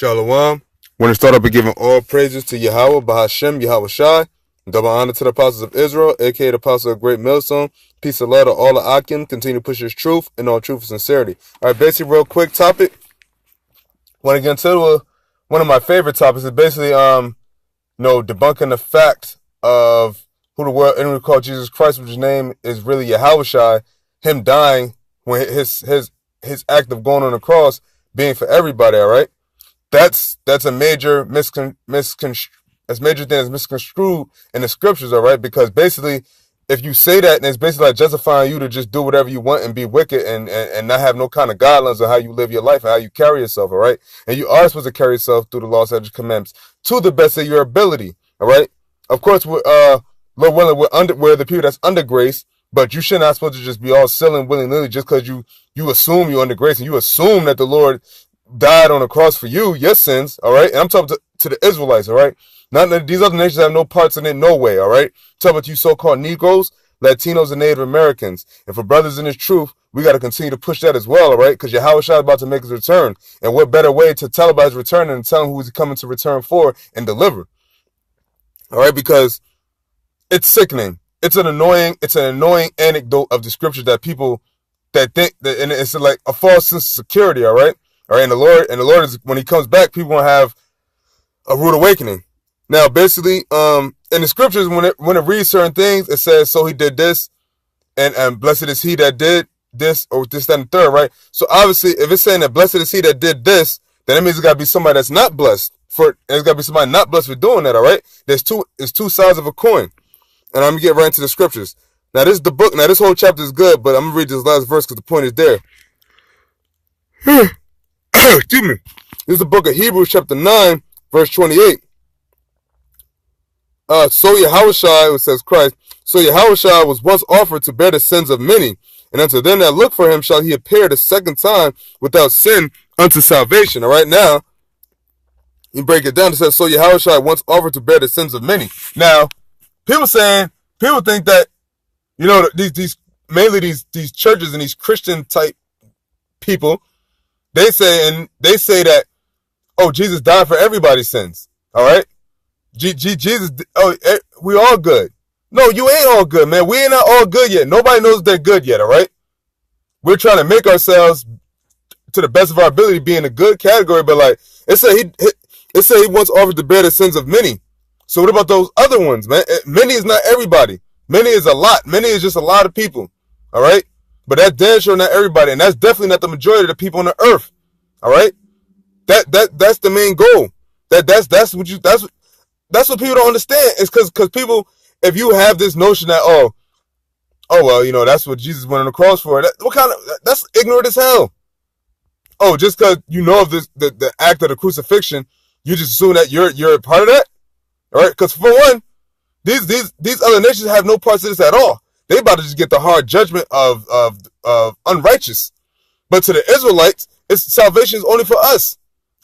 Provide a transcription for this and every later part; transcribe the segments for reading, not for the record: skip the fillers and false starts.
Shalom. Want to start up by giving all praises to Yahweh, Bahashem, Yahweh Shai. Double honor to the apostles of Israel, aka the apostles of Great Millstone. Peace and love to all the Akim. Continue to push his truth and all truth and sincerity. All right, basically, real quick topic. Want to get into one of my favorite topics is basically, debunking the fact of who the world enemy called Jesus Christ, which his name is really Yahweh Shai. Him dying when his act of going on the cross being for everybody. All right. That's a major major thing that's misconstrued in the scriptures, all right? Because basically, if you say that, and it's basically like justifying you to just do whatever you want and be wicked and not have no kind of guidelines on how you live your life and how you carry yourself, all right? And you are supposed to carry yourself through the law, statutes, commandments to the best of your ability, all right? Of course, Lord willing, we're the people that's under grace, but you should not supposed to just be all silly willy-nilly just because you assume you're under grace and you assume that the Lord died on the cross for your sins, all right? And I'm talking to the Israelites, all right? These other nations have no parts in it, no way, all right? I'm talking about you so-called Negroes, Latinos, and Native Americans. And for brothers in this truth, we got to continue to push that as well, all right? Because Yahweh Shai is about to make his return. And what better way to tell about his return than tell him who he's coming to return for and deliver, all right? Because it's sickening. It's an annoying anecdote of the scriptures that people that think that, and it's like a false sense of security, all right? All right, and the Lord is, when he comes back, people will have a rude awakening. Now, basically, in the scriptures, when it reads certain things, it says, so he did this, and blessed is he that did this, or this, that, and the third, right? So obviously, if it's saying that blessed is he that did this, then it means it's got to be somebody that's not blessed and it's got to be somebody not blessed for doing that, all right? There's two sides of a coin. And I'm going to get right into the scriptures. Now, this whole chapter is good, but I'm going to read this last verse because the point is there. Excuse me. This is the book of Hebrews, chapter 9, verse 28. So Yahweh Shai, it says Christ, so Yahweh Shai was once offered to bear the sins of many, and unto them that look for him shall he appear the second time without sin unto salvation. All right, now, you break it down. It says, so Yahweh Shai once offered to bear the sins of many. Now, people think that, these churches and these Christian type people, they say that, oh, Jesus died for everybody's sins. All right. Jesus, we all good. No, you ain't all good, man. We ain't not all good yet. Nobody knows they're good yet. All right. We're trying to make ourselves to the best of our ability be in a good category. But like it said he once offered to bear the sins of many. So what about those other ones, man? Many is not everybody. Many is a lot. Many is just a lot of people. All right. But that's damn sure not everybody, and that's definitely not the majority of the people on the earth. All right, that's the main goal. That's what people don't understand. It's because people, if you have this notion that oh well, that's what Jesus went on the cross for. That's ignorant as hell. Oh, just because you know of this the act of the crucifixion, you just assume that you're a part of that. All right, because for one, these other nations have no parts of this at all. They about to just get the hard judgment of unrighteous. But to the Israelites, salvation is only for us.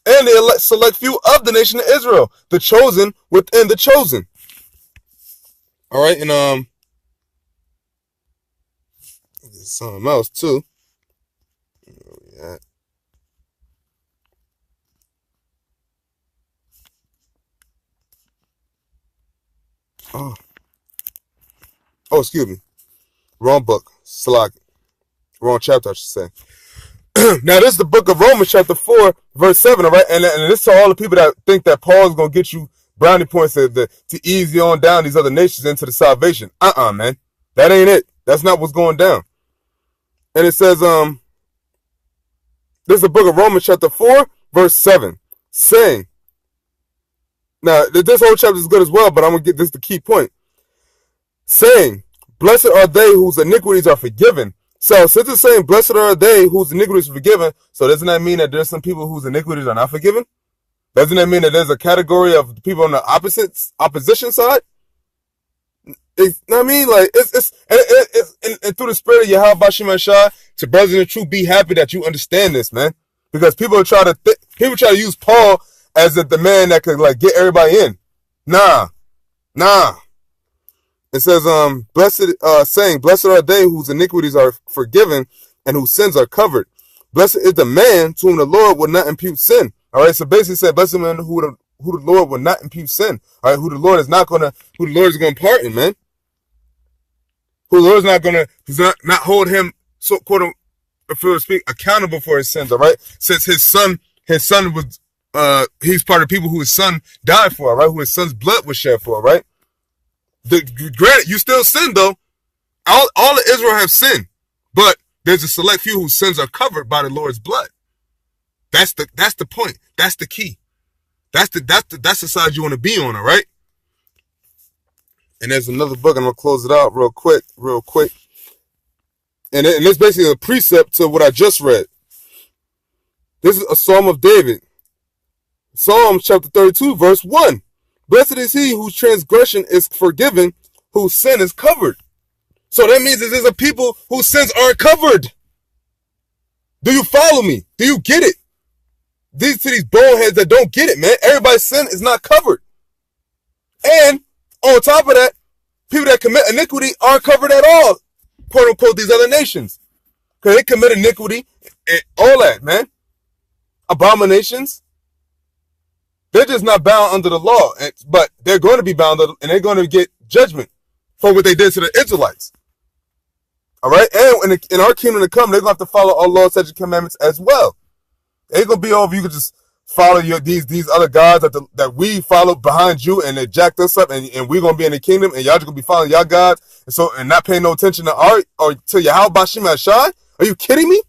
And the select few of the nation of Israel. The chosen within the chosen. All right, and there's something else too. Oh, excuse me. Wrong book. Slack. Wrong chapter, I should say. Now, this is the book of Romans, chapter 4, verse 7, all right? And this is to all the people that think that Paul is going to get you brownie points to ease you on down these other nations into the salvation. Man. That ain't it. That's not what's going down. And it says, this is the book of Romans, chapter 4, verse 7, saying, now, this whole chapter is good as well, but I'm going to get this the key point. Saying, blessed are they whose iniquities are forgiven. So since it's saying, blessed are they whose iniquities are forgiven, so doesn't that mean that there's some people whose iniquities are not forgiven? Doesn't that mean that there's a category of people on the opposition side? I mean, like, it's through the spirit of Yahweh Bashim Shah, to brothers in the truth, be happy that you understand this, man. Because people try to use Paul as the man that could like get everybody in. Nah. It says, saying, blessed are they whose iniquities are forgiven and whose sins are covered. Blessed is the man to whom the Lord will not impute sin. All right, so basically it said, blessed is the man who the Lord will not impute sin. All right, who the Lord is going to pardon, man. Who the Lord is not going to, not hold him, so quote unquote, if we speak, accountable for his sins. All right, since his son was, he's part of the people who his son died for. All right, who his son's blood was shed for. All right. Granted, you still sin though. All of Israel have sinned, but there's a select few whose sins are covered by the Lord's blood. That's the point. That's the key. That's the side you want to be on, all right? And there's another book, I'm going to close it out real quick. And it's basically a precept to what I just read. This is a Psalm of David. Psalm chapter 32, verse 1. Blessed is he whose transgression is forgiven, whose sin is covered. So that means that there's a people whose sins aren't covered. Do you follow me? Do you get it? These boneheads that don't get it, man. Everybody's sin is not covered. And on top of that, people that commit iniquity aren't covered at all, quote unquote, these other nations. Because they commit iniquity and all that, man. Abominations. They're just not bound under the law, but they're going to be bound and they're going to get judgment for what they did to the Israelites. All right? And in our kingdom to come, they're going to have to follow our laws, statutes, and commandments as well. It ain't going to be over. You can just follow these other gods that we follow behind you, and they jacked us up, and we're going to be in the kingdom, and y'all just going to be following y'all gods, and not paying no attention to our, or to Yahweh Bashim Ashai? Are you kidding me?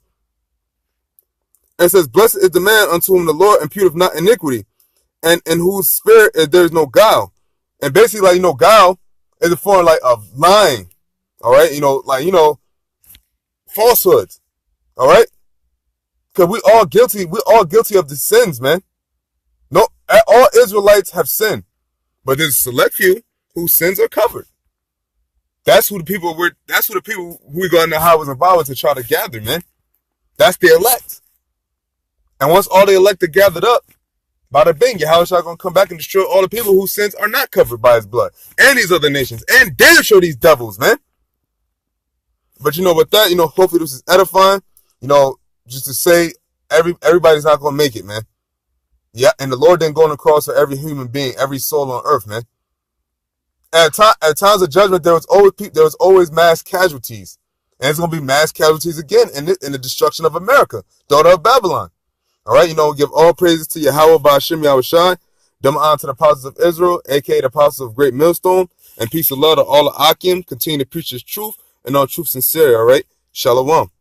And it says, blessed is the man unto whom the Lord imputeth not iniquity, and in whose spirit there is no guile. And basically, like, guile is a form, like, of lying. All right? Falsehoods. All right? Because we're all guilty of the sins, man. No, all Israelites have sinned. But there's a select few whose sins are covered. That's who the people we go in the highways and byways to try to gather, man. That's the elect. And once all the elect are gathered up, bada bing, Yahweh is going to come back and destroy all the people whose sins are not covered by his blood. And these other nations. And damn sure these devils, man. But with that, hopefully this is edifying. Just to say, everybody's not going to make it, man. Yeah, and the Lord didn't go on the cross for every human being, every soul on earth, man. At times of judgment, there was always mass casualties. And it's going to be mass casualties again in the destruction of America, daughter of Babylon. All right, give all praises to Yahweh Ba'ashim Yahushai. Double honor to the apostles of Israel, a.k.a. the apostles of Great Millstone. And peace and love to all of Akim. Continue to preach his truth and all truth sincerely, all right? Shalom.